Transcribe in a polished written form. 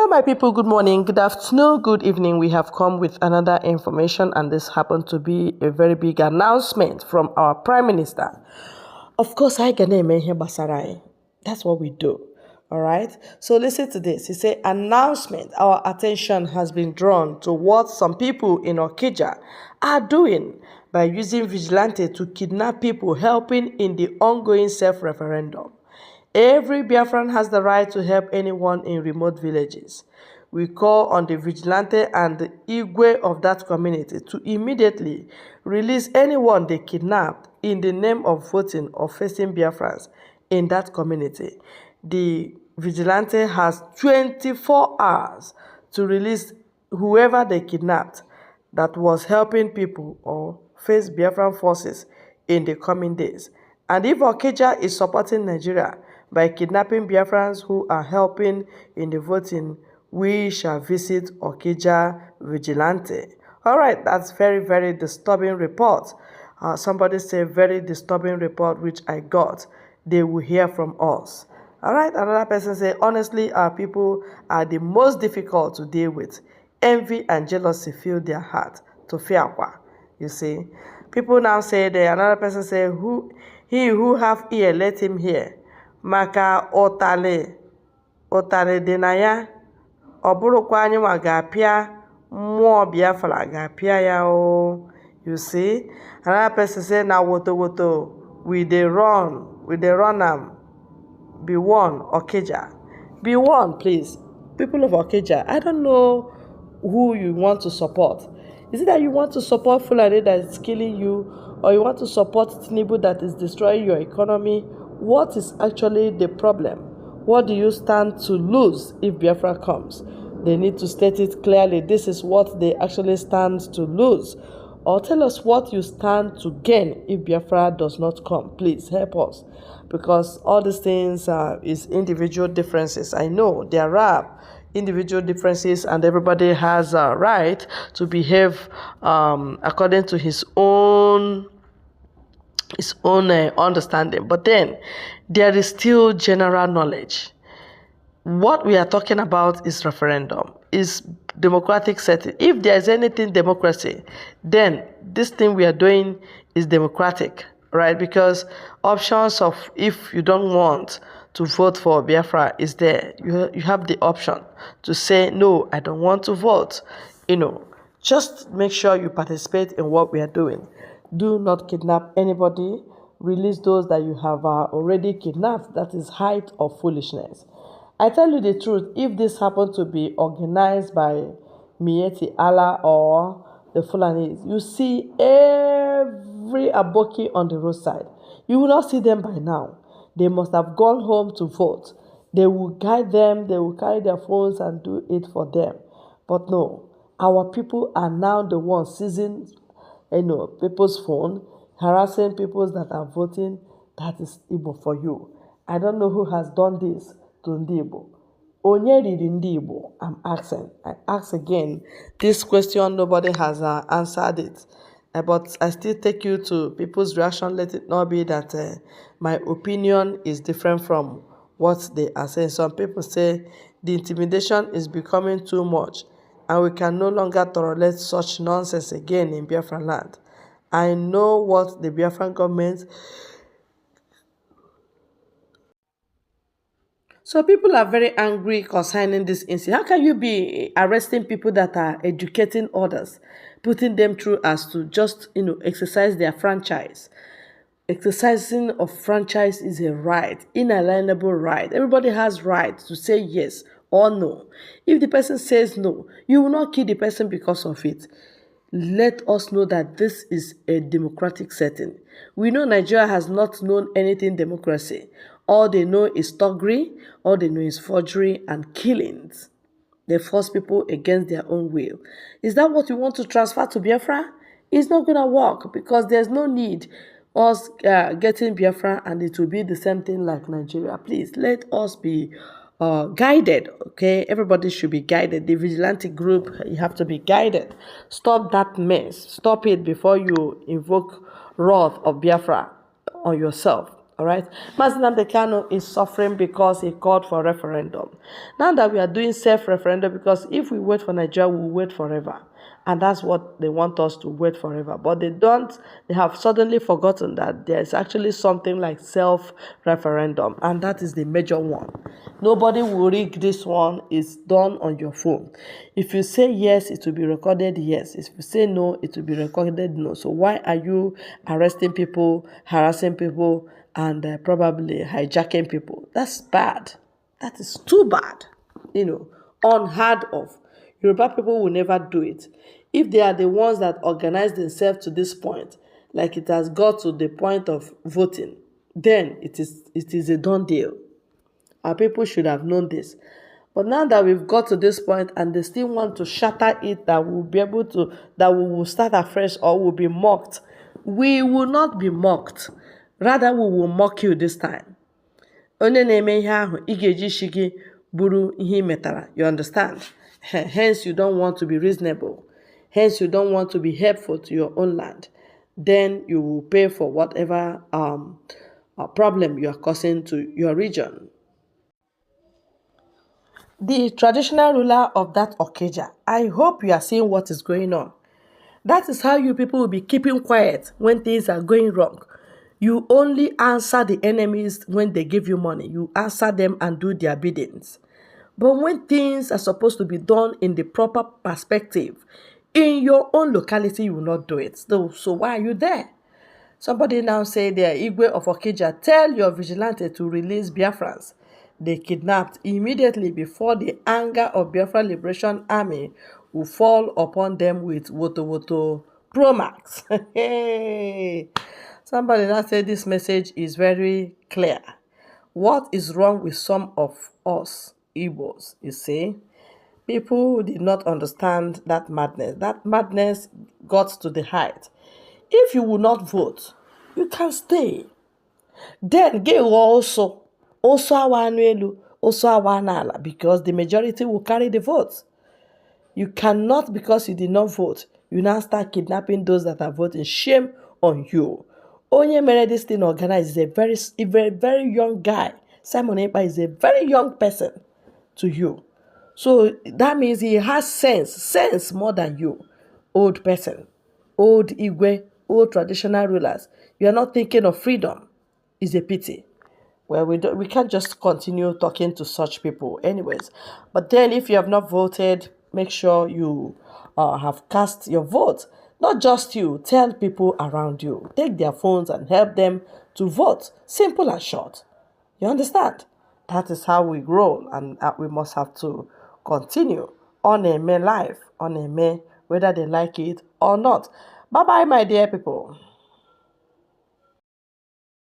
Hello, my people. Good morning, good afternoon, good evening. We have come with another information, and this happened to be a very big announcement from our Prime Minister. Of course, I can name here Basarai. That's what we do. All right. So listen to this. He said, announcement. Our attention has been drawn to what some people in Okija are doing by using vigilante to kidnap people helping in the ongoing self-referendum. Every Biafran has the right to help anyone in remote villages. We call on the vigilante and the Igwe of that community to immediately release anyone they kidnapped in the name of voting or facing Biafrans in that community. The vigilante has 24 hours to release whoever they kidnapped that was helping people or face Biafran forces in the coming days. And if Okija is supporting Nigeria by kidnapping Biafrans who are helping in the voting, we shall visit Okija vigilante. All right, that's very, very disturbing report. Somebody said very disturbing report, which I got. They will hear from us. All right, another person said, honestly, our people are the most difficult to deal with. Envy and jealousy fill their heart to fear. You see, people now say that. Another person said, he who have ear, let him hear. Maka otale dị na ya, ọ bụrụkwa anyị nwa ga-apịa mmụọ Biafra ga-apịa ya o. You see, another person say na woto we dey run am. Be one, Okija. Be one, please. People of Okija, I don't know who you want to support. Is it that you want to support Fulani that is killing you, or you want to support Tinubu that is destroying your economy? What is actually the problem? What do you stand to lose if Biafra comes? They need to state it clearly. This is what they actually stand to lose. Or tell us what you stand to gain if Biafra does not come. Please help us. Because all these things is individual differences. I know there are individual differences and everybody has a right to behave according to his own understanding. But then there is still general knowledge. What we are talking about is referendum, is democratic setting. If there is anything democracy, then this thing we are doing is democratic, right? Because options of if you don't want to vote for Biafra is there. You have the option to say, no, I don't want to vote. Just make sure you participate in what we are doing. Do not kidnap anybody. Release those that you have already kidnapped. That is height of foolishness. I tell you the truth, if this happened to be organized by Mieti Allah or the Fulanis, you see every aboki on the roadside. You will not see them by now. They must have gone home to vote. They will guide them. They will carry their phones and do it for them. But no, our people are now the ones seizing people's phone, harassing people that are voting. That is Igbo for you. I don't know who has done this to Ndi Igbo. Onye riri Ndi Igbo? I'm asking. I ask again. This question, nobody has answered it. But I still take you to people's reaction. Let it not be that my opinion is different from what they are saying. Some people say the intimidation is becoming too much, and we can no longer tolerate such nonsense again in Biafran land. I know what the Biafran government... So people are very angry concerning this incident. How can you be arresting people that are educating others, putting them through as to just, exercise their franchise? Exercising of franchise is a right, inalienable right. Everybody has right to say yes or no. If the person says no, you will not kill the person because of it. Let us know that this is a democratic setting. We know Nigeria has not known anything democracy. All they know is thuggery, all they know is forgery and killings. They force people against their own will. Is that what you want to transfer to Biafra? It's not going to work because there's no need us getting Biafra and it will be the same thing like Nigeria. Please, let us be guided, okay? Everybody should be guided. The vigilante group, you have to be guided. Stop that mess. Stop it before you invoke wrath of Biafra on yourself. All right. Mazi Nnamdi Kanu is suffering because he called for referendum. Now that we are doing self-referendum, because if we wait for Nigeria, we'll wait forever. And that's what they want us to wait forever. But they have suddenly forgotten that there's actually something like self-referendum. And that is the major one. Nobody will rig this one. It's done on your phone. If you say yes, it will be recorded yes. If you say no, it will be recorded no. So why are you arresting people, harassing people, and probably hijacking people? That's bad. That is too bad. Unheard of. Yoruba people will never do it. If they are the ones that organize themselves to this point, like it has got to the point of voting, then it is a done deal. Our people should have known this. But now that we've got to this point and they still want to shatter it, that we will start afresh or will be mocked, we will not be mocked. Rather, we will mock you this time. Onye na-eme ihe ahụ, ị ga-eji isi gị buru ihe metara. You understand? Hence, you don't want to be reasonable. Hence, you don't want to be helpful to your own land. Then you will pay for whatever problem you are causing to your region. The traditional ruler of that Okija, I hope you are seeing what is going on. That is how you people will be keeping quiet when things are going wrong. You only answer the enemies when they give you money. You answer them and do their biddings. But when things are supposed to be done in the proper perspective, in your own locality, you will not do it. So why are you there? Somebody now say there, Igwe of Okija, tell your vigilante to release Biafrans they kidnapped immediately before the anger of Biafra Liberation Army will fall upon them with Woto Pro Max. Hey. Somebody now said this message is very clear. What is wrong with some of us Igbos, you see? People who did not understand that madness. That madness got to the height. If you will not vote, you can stay. Then get also our annual, also our nala, because the majority will carry the vote. You cannot, because you did not vote, you now start kidnapping those that are voting. Shame on you. Onye mere this thing organized is a very young guy. Simon Ekpa is a very young person to you. So that means he has sense more than you. Old person, old Igwe, old traditional rulers. You are not thinking of freedom. It's a pity. Well, we can't just continue talking to such people anyways. But then if you have not voted, make sure you have cast your vote. Not just you, tell people around you. Take their phones and help them to vote. Simple and short. You understand? That is how we grow, and we must have to continue on a life, on a whether they like it or not. Bye-bye, my dear people.